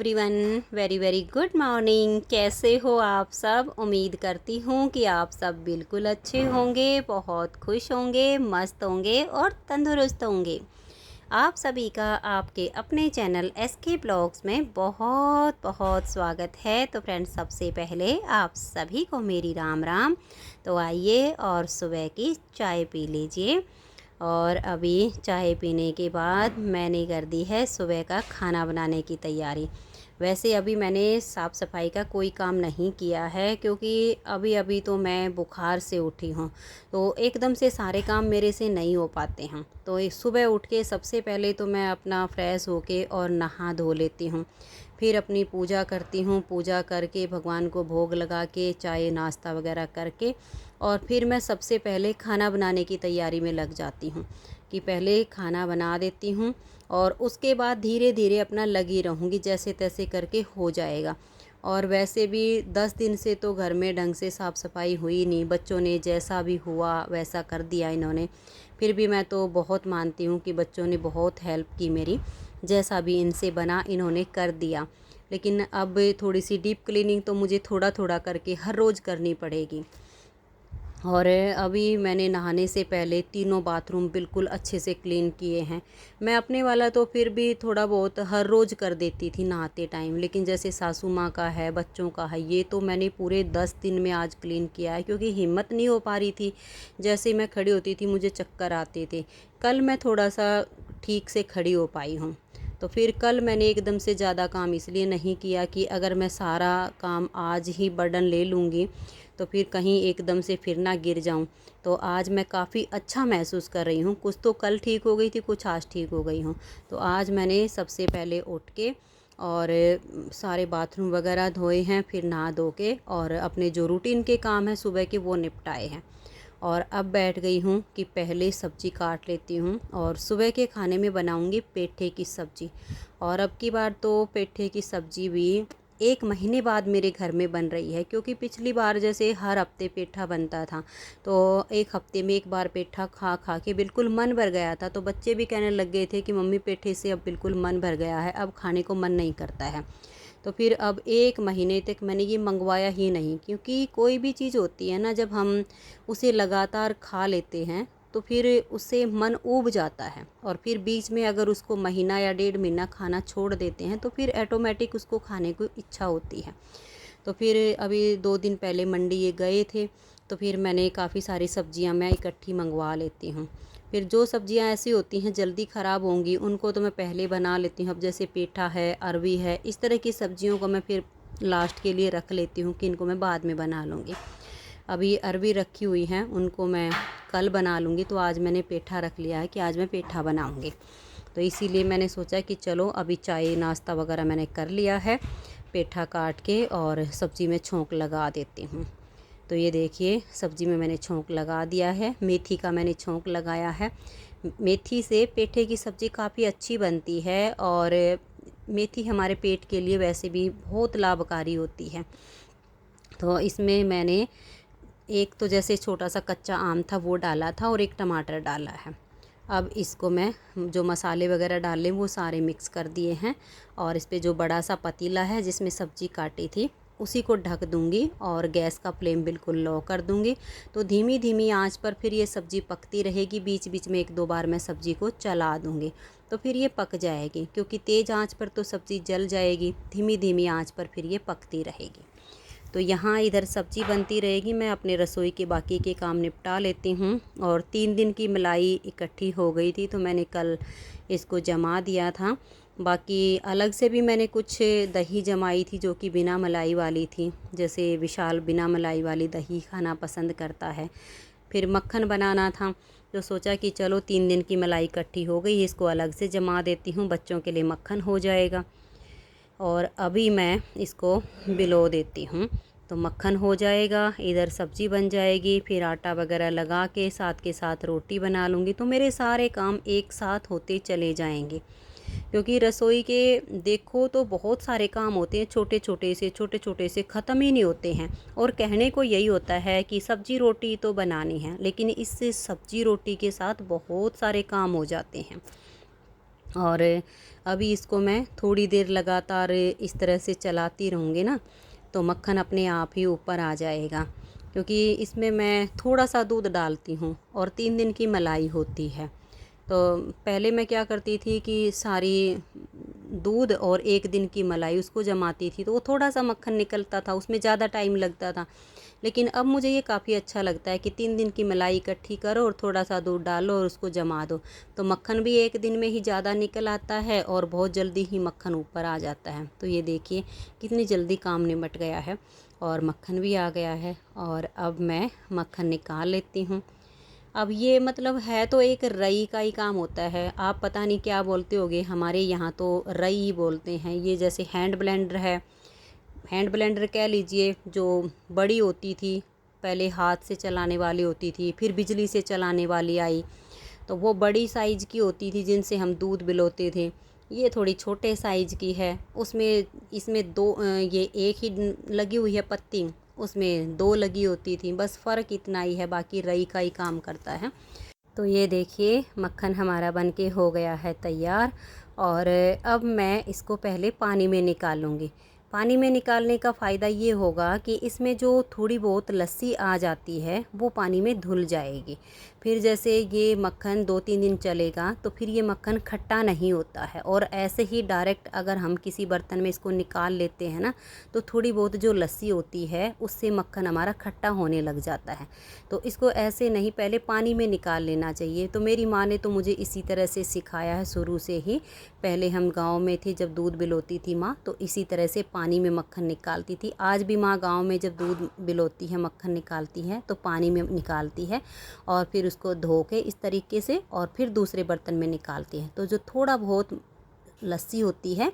Everyone, very very good morning. कैसे हो आप सब? उम्मीद करती हूँ कि आप सब बिल्कुल अच्छे होंगे, बहुत खुश होंगे, मस्त होंगे और तंदुरुस्त होंगे। आप सभी का आपके अपने चैनल एसके ब्लॉग्स में बहुत बहुत स्वागत है। तो फ्रेंड्स, सबसे पहले आप सभी को मेरी राम राम। तो आइए और सुबह की चाय पी लीजिए। और अभी चाय पीने के बाद मैंने कर दी है सुबह का खाना बनाने की तैयारी। वैसे अभी मैंने साफ़ सफाई का कोई काम नहीं किया है, क्योंकि अभी अभी तो मैं बुखार से उठी हूँ, तो एकदम से सारे काम मेरे से नहीं हो पाते हैं। तो सुबह उठ के सबसे पहले तो मैं अपना फ्रेश होके और नहा धो लेती हूँ। फिर अपनी पूजा करती हूँ, पूजा करके भगवान को भोग लगा के चाय नाश्ता वगैरह करके और फिर मैं सबसे पहले खाना बनाने की तैयारी में लग जाती हूँ कि पहले खाना बना देती हूँ और उसके बाद धीरे धीरे अपना लगी रहूँगी, जैसे तैसे करके हो जाएगा। और वैसे भी 10 दिन से तो घर में ढंग से साफ़ सफाई हुई नहीं, बच्चों ने जैसा भी हुआ वैसा कर दिया इन्होंने। फिर भी मैं तो बहुत मानती हूँ कि बच्चों ने बहुत हेल्प की मेरी, जैसा भी इनसे बना इन्होंने कर दिया। लेकिन अब थोड़ी सी डीप क्लीनिंग तो मुझे थोड़ा थोड़ा करके हर रोज़ करनी पड़ेगी। और अभी मैंने नहाने से पहले तीनों बाथरूम बिल्कुल अच्छे से क्लीन किए हैं। मैं अपने वाला तो फिर भी थोड़ा बहुत हर रोज़ कर देती थी नहाते टाइम, लेकिन जैसे सासू माँ का है, बच्चों का है, ये तो मैंने पूरे 10 दिन में आज क्लीन किया है, क्योंकि हिम्मत नहीं हो पा रही थी। जैसे मैं खड़ी होती थी मुझे चक्कर आते थे। कल मैं थोड़ा सा ठीक से खड़ी हो पाई हूँ। तो फिर कल मैंने एकदम से ज़्यादा काम इसलिए नहीं किया कि अगर मैं सारा काम आज ही बर्डन ले लूँगी तो फिर कहीं एकदम से फिर ना गिर जाऊं। तो आज मैं काफ़ी अच्छा महसूस कर रही हूँ। कुछ तो कल ठीक हो गई थी, कुछ आज ठीक हो गई हूँ। तो आज मैंने सबसे पहले उठ के और सारे बाथरूम वगैरह धोए हैं, फिर नहा धो के और अपने जो रूटीन के काम हैं सुबह के वो निपटाए हैं। और अब बैठ गई हूँ कि पहले सब्ज़ी काट लेती हूँ और सुबह के खाने में बनाऊँगी पेठे की सब्ज़ी। और अब की बार तो पेठे की सब्ज़ी भी 1 महीने बाद मेरे घर में बन रही है, क्योंकि पिछली बार जैसे हर हफ्ते पेठा बनता था, तो 1 हफ्ते में 1 बार पेठा खा खा के बिल्कुल मन भर गया था। तो बच्चे भी कहने लग गए थे कि मम्मी पेठे से अब बिल्कुल मन भर गया है, अब खाने को मन नहीं करता है। तो फिर अब 1 महीने तक मैंने ये मंगवाया ही नहीं, क्योंकि कोई भी चीज़ होती है ना, जब हम उसे लगातार खा लेते हैं तो फिर उससे मन ऊब जाता है। और फिर बीच में अगर उसको महीना या 1.5 महीना खाना छोड़ देते हैं तो फिर ऑटोमेटिक उसको खाने को इच्छा होती है। तो फिर अभी 2 दिन पहले मंडी ये गए थे, तो फिर मैंने काफ़ी सारी सब्जियां मैं इकट्ठी मंगवा लेती हूँ। फिर जो सब्जियां ऐसी होती हैं जल्दी ख़राब होंगी उनको तो मैं पहले बना लेती हूँ। अब जैसे पेठा है, अरवी है, इस तरह की सब्जियों को मैं फिर लास्ट के लिए रख लेती हूँ कि इनको मैं बाद में बना लूँगी। अभी अरवी रखी हुई हैं, उनको मैं कल बना लूँगी। तो आज मैंने पेठा रख लिया है कि आज मैं पेठा बनाऊँगी। तो इसीलिए मैंने सोचा कि चलो अभी चाय नाश्ता वगैरह मैंने कर लिया है, पेठा काट के और सब्ज़ी में छोंक लगा देती हूँ। तो ये देखिए सब्ज़ी में मैंने छोंक लगा दिया है, मेथी का मैंने छोंक लगाया है। मेथी से पेठे की सब्ज़ी काफ़ी अच्छी बनती है और मेथी हमारे पेट के लिए वैसे भी बहुत लाभकारी होती है। तो इसमें मैंने एक तो जैसे छोटा सा कच्चा आम था वो डाला था और एक टमाटर डाला है। अब इसको मैं जो मसाले वगैरह डाले वो सारे मिक्स कर दिए हैं और इस पे जो बड़ा सा पतीला है जिसमें सब्ज़ी काटी थी उसी को ढक दूंगी और गैस का फ्लेम बिल्कुल लो कर दूंगी। तो धीमी धीमी आंच पर फिर ये सब्ज़ी पकती रहेगी, बीच बीच में 1-2 बार मैं सब्ज़ी को चला दूंगी तो फिर ये पक जाएगी, क्योंकि तेज़ आंच पर तो सब्ज़ी जल जाएगी, धीमी धीमी आंच पर फिर ये पकती रहेगी। तो यहाँ इधर सब्ज़ी बनती रहेगी, मैं अपने रसोई के बाकी के काम निपटा लेती हूँ। और 3 दिन की मलाई इकट्ठी हो गई थी तो मैंने कल इसको जमा दिया था। बाकी अलग से भी मैंने कुछ दही जमाई थी जो कि बिना मलाई वाली थी, जैसे विशाल बिना मलाई वाली दही खाना पसंद करता है। फिर मक्खन बनाना था तो सोचा कि चलो 3 दिन की मलाई इकट्ठी हो गई, इसको अलग से जमा देती हूँ, बच्चों के लिए मक्खन हो जाएगा। और अभी मैं इसको बिलो देती हूँ तो मक्खन हो जाएगा, इधर सब्ज़ी बन जाएगी, फिर आटा वगैरह लगा के साथ रोटी बना लूँगी। तो मेरे सारे काम एक साथ होते चले जाएंगे, क्योंकि रसोई के देखो तो बहुत सारे काम होते हैं, छोटे छोटे से ख़त्म ही नहीं होते हैं। और कहने को यही होता है कि सब्ज़ी रोटी तो बनानी है, लेकिन इससे सब्ज़ी रोटी के साथ बहुत सारे काम हो जाते हैं। और अभी इसको मैं थोड़ी देर लगातार इस तरह से चलाती रहूँगी ना, तो मक्खन अपने आप ही ऊपर आ जाएगा। क्योंकि इसमें मैं थोड़ा सा दूध डालती हूँ और 3 दिन की मलाई होती है। तो पहले मैं क्या करती थी कि सारी दूध और 1 दिन की मलाई उसको जमाती थी, तो वो थोड़ा सा मक्खन निकलता था, उसमें ज़्यादा टाइम लगता था। लेकिन अब मुझे ये काफ़ी अच्छा लगता है कि 3 दिन की मलाई इकट्ठी करो और थोड़ा सा दूध डालो और उसको जमा दो, तो मक्खन भी 1 दिन में ही ज़्यादा निकल आता है और बहुत जल्दी ही मक्खन ऊपर आ जाता है। तो ये देखिए कितनी जल्दी काम निपट गया है और मक्खन भी आ गया है। और अब मैं मक्खन निकाल लेती हूँ। अब ये मतलब है तो एक रई का ही काम होता है, आप पता नहीं क्या बोलते होगे, हमारे यहाँ तो रई बोलते हैं। ये जैसे हैंड ब्लेंडर है, हैंड ब्लेंडर कह लीजिए, जो बड़ी होती थी, पहले हाथ से चलाने वाली होती थी, फिर बिजली से चलाने वाली आई, तो वो बड़ी साइज़ की होती थी जिनसे हम दूध बिलोते थे। ये थोड़ी छोटे साइज़ की है, उसमें इसमें दो ये एक ही लगी हुई है पत्ती, उसमें 2 लगी होती थी, बस फ़र्क इतना ही है, बाकी रई का ही काम करता है। तो ये देखिए मक्खन हमारा बनके हो गया है तैयार। और अब मैं इसको पहले पानी में निकालूंगी। पानी में निकालने का फ़ायदा ये होगा कि इसमें जो थोड़ी बहुत लस्सी आ जाती है वो पानी में धुल जाएगी। फिर जैसे ये मक्खन 2-3 दिन चलेगा तो फिर ये मक्खन खट्टा नहीं होता है। और ऐसे ही डायरेक्ट अगर हम किसी बर्तन में इसको निकाल लेते हैं ना, तो थोड़ी बहुत जो लस्सी होती है उससे मक्खन हमारा खट्टा होने लग जाता है। तो इसको ऐसे नहीं, पहले पानी में निकाल लेना चाहिए। तो मेरी माँ ने तो मुझे इसी तरह से सिखाया है शुरू से ही। पहले हम गांव में थे, जब दूध बिलोती थी माँ, तो इसी तरह से पानी में मक्खन निकालती थी। आज भी माँ गांव में जब दूध बिलोती है, मक्खन निकालती है, तो पानी में निकालती है और फिर उसको धो के इस तरीके से और फिर दूसरे बर्तन में निकालती है। तो जो थोड़ा बहुत लस्सी होती है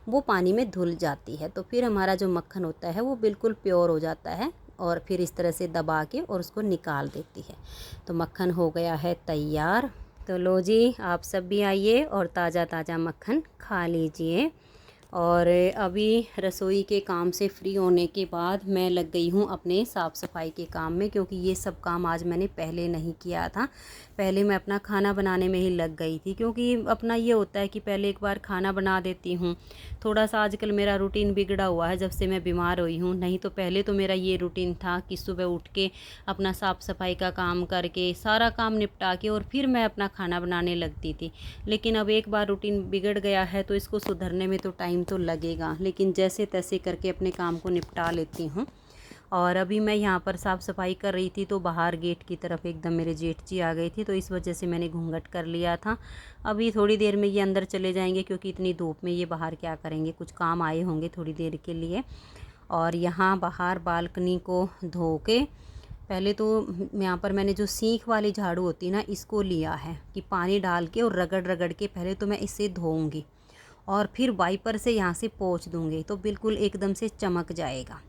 वो पानी में धुल जाती है, तो फिर हमारा जो मक्खन होता है वो बिल्कुल प्योर हो जाता है। और फिर इस तरह से दबा के और उसको निकाल देती है। तो मक्खन हो गया है तैयार। तो लो जी, आप सब भी आइए और ताज़ा ताज़ा मक्खन खा लीजिए। और अभी रसोई के काम से फ्री होने के बाद मैं लग गई हूँ अपने साफ़ सफाई के काम में, क्योंकि ये सब काम आज मैंने पहले नहीं किया था। पहले मैं अपना खाना बनाने में ही लग गई थी, क्योंकि अपना ये होता है कि पहले एक बार खाना बना देती हूँ। थोड़ा सा आजकल मेरा रूटीन बिगड़ा हुआ है जब से मैं बीमार हुई हूँ, नहीं तो पहले तो मेरा ये रूटीन था कि सुबह उठ के अपना साफ़ सफाई का काम करके सारा काम निपटा के और फिर मैं अपना खाना बनाने लगती थी। लेकिन अब एक बार रूटीन बिगड़ गया है तो इसको सुधरने में तो टाइम तो लगेगा, लेकिन जैसे तैसे करके अपने काम को निपटा लेती हूँ। और अभी मैं यहाँ पर साफ़ सफाई कर रही थी तो बाहर गेट की तरफ एकदम मेरे जेठ जी आ गई थी, तो इस वजह से मैंने घूंघट कर लिया था। अभी थोड़ी देर में ये अंदर चले जाएंगे, क्योंकि इतनी धूप में ये बाहर क्या करेंगे, कुछ काम आए होंगे थोड़ी देर के लिए। और यहाँ बाहर बालकनी को धो के पहले तो यहाँ पर मैंने जो सीख वाली झाड़ू होती है ना, इसको लिया है कि पानी डाल के और रगड़ रगड़ के पहले तो मैं इसे धोऊंगी और फिर वाइपर से यहाँ से पोंछ दूँगी, तो बिल्कुल एकदम से चमक जाएगा।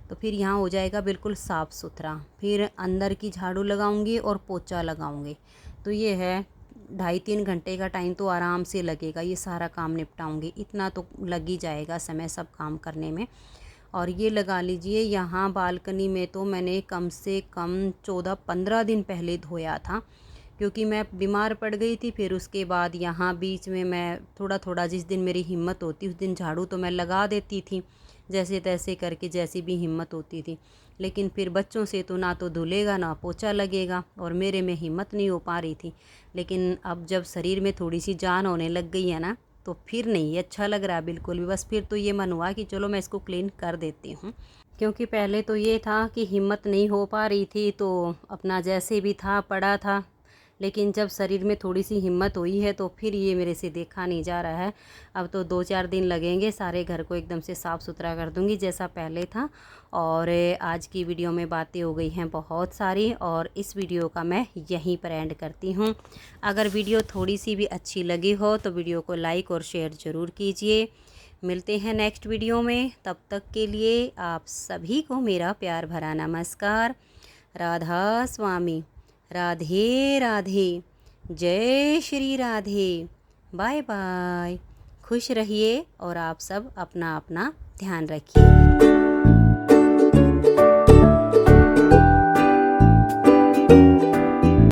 तो फिर यहाँ हो जाएगा बिल्कुल साफ़ सुथरा। फिर अंदर की झाड़ू लगाऊंगी और पोछा लगाऊंगी। तो ये है 2.5-3 घंटे का टाइम तो आराम से लगेगा, ये सारा काम निपटाऊंगी, इतना तो लग ही जाएगा समय सब काम करने में। और ये लगा लीजिए यहाँ बालकनी में तो मैंने कम से कम 14-15 दिन पहले धोया था, क्योंकि मैं बीमार पड़ गई थी। फिर उसके बाद यहाँ बीच में मैं थोड़ा थोड़ा, जिस दिन मेरी हिम्मत होती उस दिन झाड़ू तो मैं लगा देती थी, जैसे तैसे करके, जैसी भी हिम्मत होती थी। लेकिन फिर बच्चों से तो ना तो धुलेगा ना पोछा लगेगा, और मेरे में हिम्मत नहीं हो पा रही थी। लेकिन अब जब शरीर में थोड़ी सी जान होने लग गई है ना, तो फिर नहीं अच्छा लग रहा बिल्कुल भी। बस फिर तो ये मन हुआ कि चलो मैं इसको क्लीन कर देती हूँ, क्योंकि पहले तो ये था कि हिम्मत नहीं हो पा रही थी तो अपना जैसे भी था पड़ा था। लेकिन जब शरीर में थोड़ी सी हिम्मत हुई है तो फिर ये मेरे से देखा नहीं जा रहा है। अब तो 2-4 दिन लगेंगे, सारे घर को एकदम से साफ़ सुथरा कर दूंगी जैसा पहले था। और आज की वीडियो में बातें हो गई हैं बहुत सारी, और इस वीडियो का मैं यहीं पर एंड करती हूँ। अगर वीडियो थोड़ी सी भी अच्छी लगी हो तो वीडियो को लाइक और शेयर ज़रूर कीजिए। मिलते हैं नेक्स्ट वीडियो में, तब तक के लिए आप सभी को मेरा प्यार भरा नमस्कार। राधा स्वामी। राधे राधे। जय श्री राधे। Bye bye. खुश रहिए और आप सब अपना अपना ध्यान रखिए।